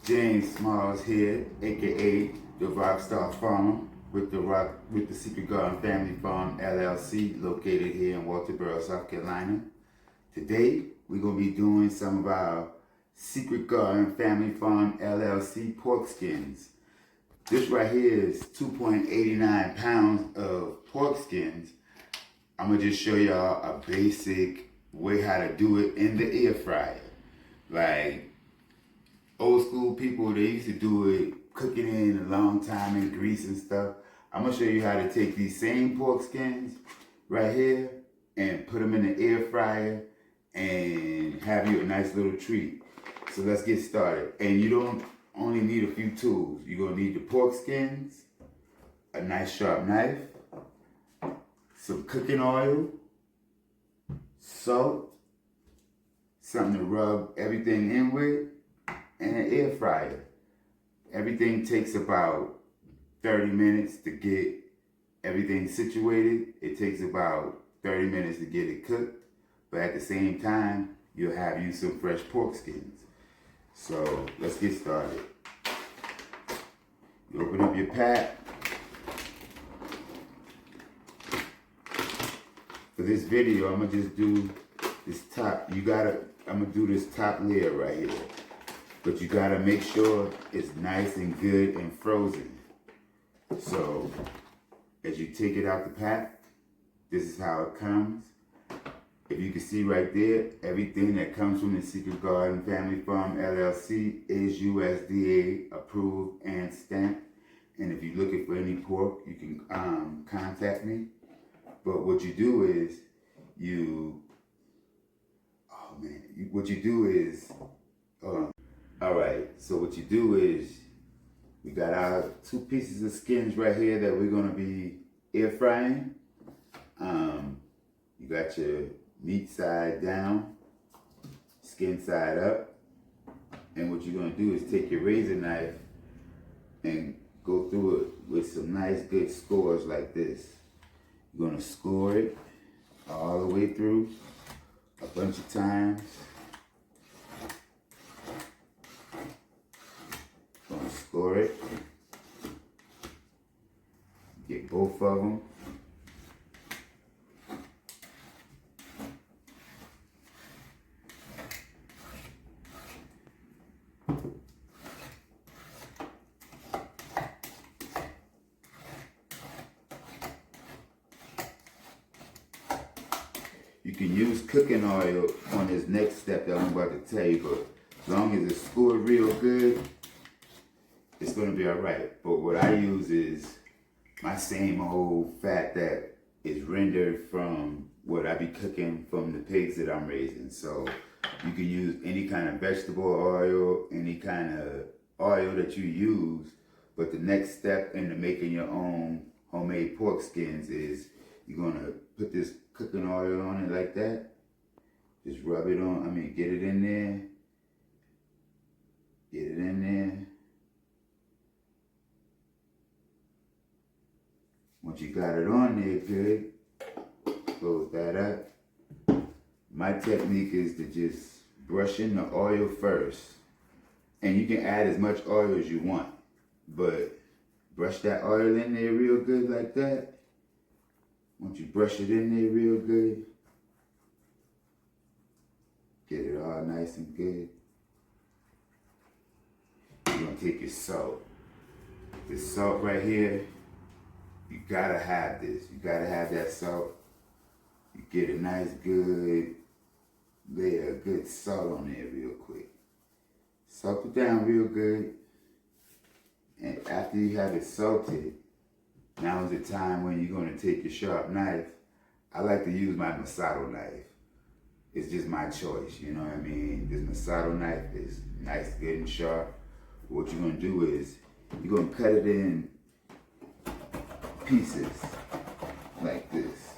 James Smalls here, aka the Rockstar Farmer with the Secret Garden Family Farm LLC, located here in Walterboro, South Carolina. Today we're gonna be doing some of our Secret Garden Family Farm LLC pork skins. This right here is 2.89 pounds of pork skins. I'm gonna just show y'all a basic way how to do it in the air fryer. Like old school people, they used to do it cooking in a long time in grease and stuff. I'm gonna show you how to take these same pork skins right here and put them in the air fryer and have you a nice little treat. So let's get started. And you don't only need a few tools. You're gonna need the pork skins, a nice sharp knife, some cooking oil, salt, something to rub everything in with, and an air fryer. Everything takes about 30 minutes to get everything situated. It takes about 30 minutes to get it cooked, but at the same time, you'll have you some fresh pork skins. So let's get started. You open up your pack. For this video, I'm gonna just do this top. I'm gonna do this top layer right here. But you gotta make sure it's nice and good and frozen. So as you take it out the pack, this is how it comes. If you can see right there, everything that comes from the Secret Garden Family Farm LLC is USDA approved and stamped. And if you're looking for any pork, you can contact me. But what you do is we got our 2 pieces of skins right here that we're gonna be air frying. You got your meat side down, skin side up. And what you're gonna do is take your razor knife and go through it with some nice good scores like this. You're gonna score it all the way through a bunch of times. Gonna score it. Get both of them. You can use cooking oil on this next step that I'm about to tell you, but as long as it's scored real good, it's gonna be all right. But what I use is my same old fat that is rendered from what I be cooking from the pigs that I'm raising. So you can use any kind of vegetable oil, any kind of oil that you use. But the next step into making your own homemade pork skins is you're gonna put this cooking oil on it like that. Just rub it on, get it in there. Get it in there. Once you got it on there good, close that up. My technique is to just brush in the oil first. And you can add as much oil as you want. But brush that oil in there real good like that. Once you brush it in there real good, get it all nice and good. You're gonna take your salt. This salt right here, you gotta have this. You gotta have that salt. You get a nice good layer of good salt on there real quick. Salt it down real good. And after you have it salted, now is the time when you're gonna take your sharp knife. I like to use my Masato knife. It's just my choice, you know what I mean? This Masato knife is nice, good and sharp. What you're gonna do is, you're gonna cut it in pieces like this.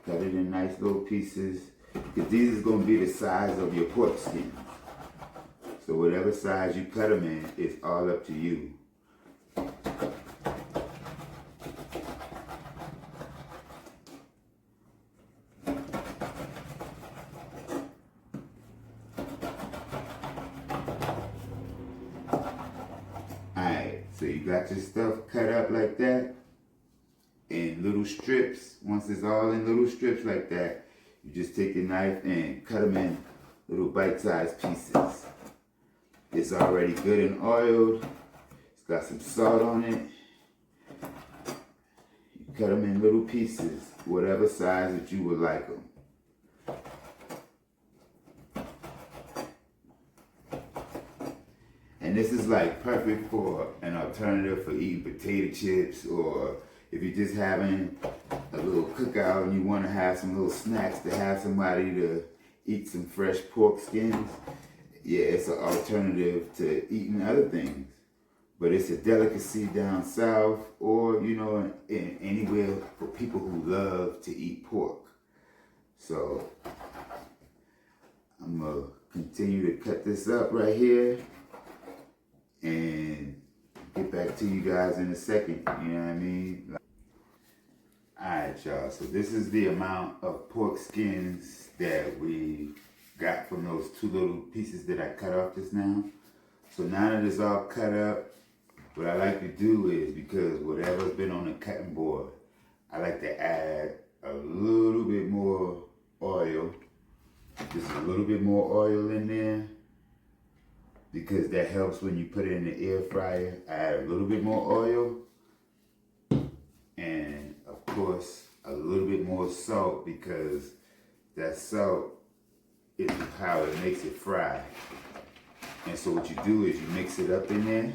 Cut it in nice little pieces, because these is gonna be the size of your pork skin. So whatever size you cut them in, it's all up to you. you got your stuff cut up like that in little strips, once it's all in little strips like that, you just take your knife and cut them in little bite-sized pieces. It's already good and oiled. It's got some salt on it. You cut them in little pieces, whatever size that you would like them. And this is like perfect for an alternative for eating potato chips, or if you're just having a little cookout and you want to have some little snacks to have somebody to eat some fresh pork skins. Yeah, it's an alternative to eating other things. But it's a delicacy down south, or, you know, in anywhere for people who love to eat pork. So I'm going to continue to cut this up right here and get back to you guys in a second, you know what I mean? Alright, y'all, so this is the amount of pork skins that we got from those two little pieces that I cut off just now. So now that it's all cut up, what I like to do is, because whatever's been on the cutting board, I like to add a little bit more oil, just a little bit more oil in there, because that helps when you put it in the air fryer. Add a little bit more oil, and of course a little bit more salt, because that salt is how it makes it fry. And so what you do is you mix it up in there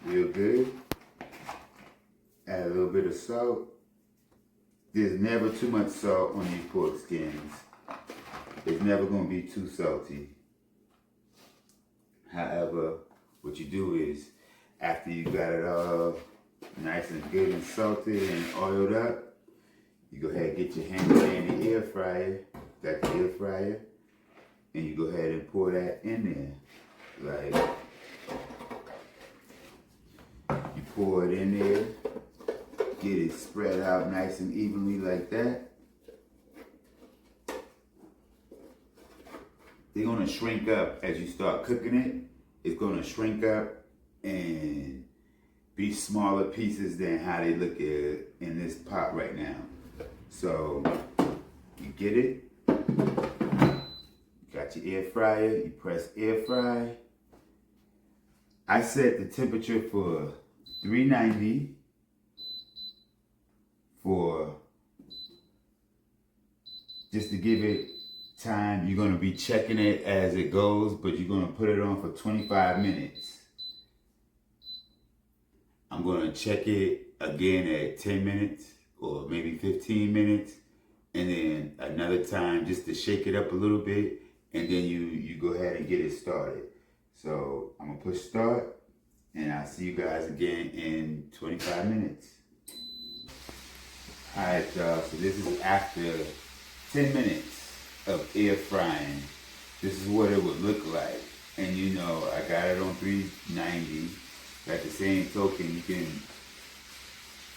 real good. Add a little bit of salt. There's never too much salt on these pork skins. It's never going to be too salty. However, what you do is, after you got it all nice and good and salted and oiled up, you go ahead and get your hand in the air fryer. Got the air fryer, and you go ahead and pour that in there. Like, you pour it in there, get it spread out nice and evenly like that. They're gonna shrink up as you start cooking it. It's gonna shrink up and be smaller pieces than how they look in this pot right now. So you get it. You got your air fryer. You press air fry. I set the temperature for 390 for just to give it time. You're going to be checking it as it goes, but you're going to put it on for 25 minutes. I'm going to check it again at 10 minutes or maybe 15 minutes, and then another time just to shake it up a little bit, and then you go ahead and get it started. So I'm going to push start, and I'll see you guys again in 25 minutes. Alright, y'all, so this is after 10 minutes of air frying. This is what it would look like. And you know, I got it on 390. At the same token, you can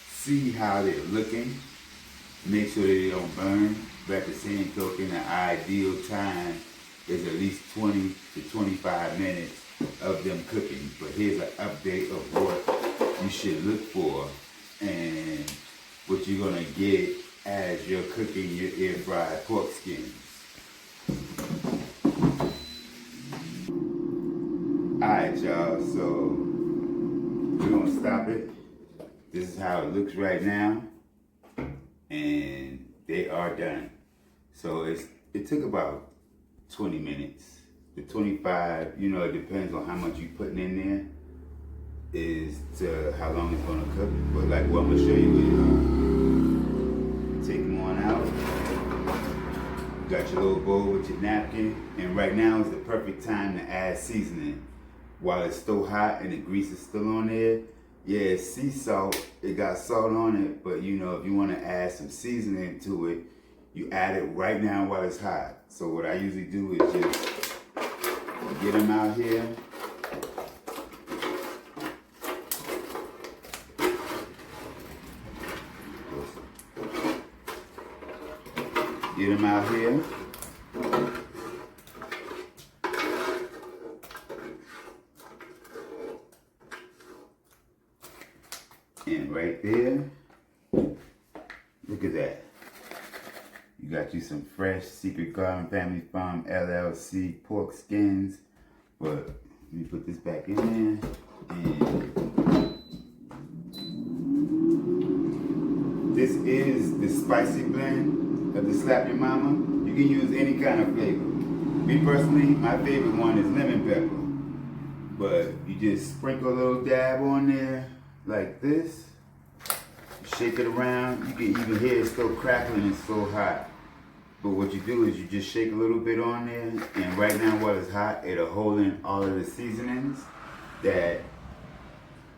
see how they're looking. Make sure that they don't burn. But at the same token, the ideal time is at least 20 to 25 minutes of them cooking. But here's an update of what you should look for and what you're gonna get as you're cooking your air fried pork skins. Alright, y'all, so we're gonna stop it. This is how it looks right now, and they are done. So it took about 20 minutes. The 25, you know, it depends on how much you're putting in there, is to how long it's gonna cook. But like what I'm gonna show you is, take them on out. You got your little bowl with your napkin, and right now is the perfect time to add seasoning. While it's still hot and the grease is still on there, yeah, it's sea salt. It got salt on it, but you know, if you want to add some seasoning to it, you add it right now while it's hot. So what I usually do is just get them out here. Get them out here. And right there, look at that. You got you some fresh Secret Garden Family Farm LLC pork skins. But let me put this back in there. And this is the spicy blend of the Slap Your Mama. You can use any kind of flavor. Me personally, my favorite one is lemon pepper. But you just sprinkle a little dab on there like this. Shake it around. You can even hear it's still crackling, it's so hot. But what you do is you just shake a little bit on there, and right now while it's hot, it'll hold in all of the seasonings that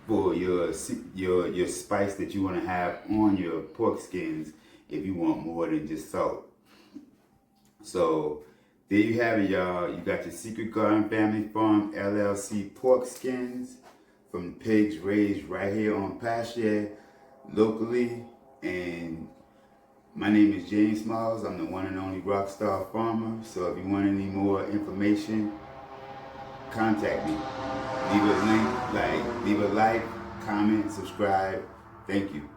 for your spice that you want to have on your pork skins if you want more than just salt. So there you have it, y'all. You got your Secret Garden Family Farm LLC pork skins from pigs raised right here on pasture locally. And my name is James Smalls. I'm the one and only Rockstar Farmer. So if you want any more information, contact me. Leave a like, comment, subscribe. Thank you.